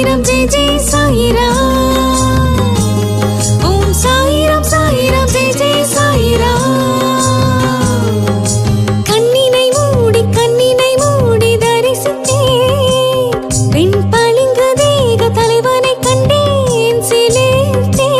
சாயிரம் ஜெய் ஜெய் சாயிராம். ஓம் சாயிரம் சாயிரம் ஜெய் ஜெய் சாயிராம். கண்ணினை மூடி தரிசித்தேன், பெண் பளிங்கு தேக தலைவனை கண்டேன் சிலிர்த்தேன்.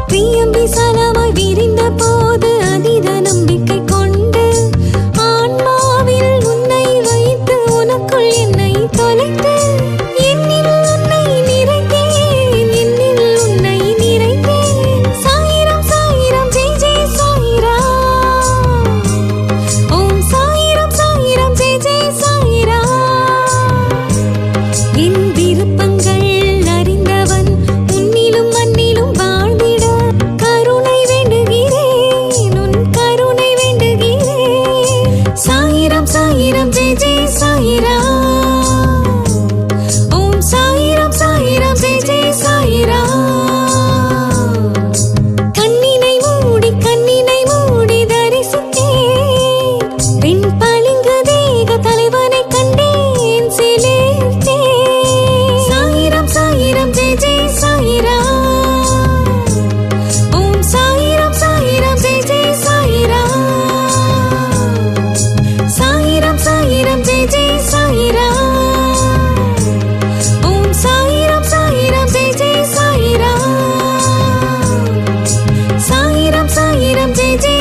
பிரியம் விசாலமாய் விரிந்த போது அதீத நம்பிக்கை கொண்டு ஆன்மாவில் உன்னை வைத்து உனக்குள் என்னை தொலைத்து என்னில் உன்னை நிறைந்தேன். சாயிரம் சாயிரம் ஜெய் ஜெய் சாயிராம். ஓம் சாயிரம் சாயிரம் ஜெய் ஜெய் சாயிராம். என் விருப்பங்கள் அறிந்தவன் உன்னிலும் மண்ணிலும் வாழ்ந்திட கருணை வேண்டுகிறேன், உன் கருணை வேண்டுகிறேன். சாயிரம் சாயிரம் ஜெய் ஜெய் சாயிராம். ஓம் சாயிரம் சாயிரம் ஜெய் ஜெய் சாயிராம். கண்ணினை மூடி தரிசித்தேன், பெண் பளிங்கு தேக தலைவனை கண்டேன் சிலிர்த்தேன். சாயிரம் சாயிரம் ஜெய் ஜெய் சாயிராம். ஓம் சாயிரம் சாயிரம் ஜெய் ஜெய் சாயிராம். சாயிரம் சாயிரம் ஜெய் ஜெய் சாயிராம். ஓம் சாயிரம் சாயிரம் ஜெய் ஜெய் சாயிராம். சாயிரம் சாயிரம் ஜெய் ஜெய்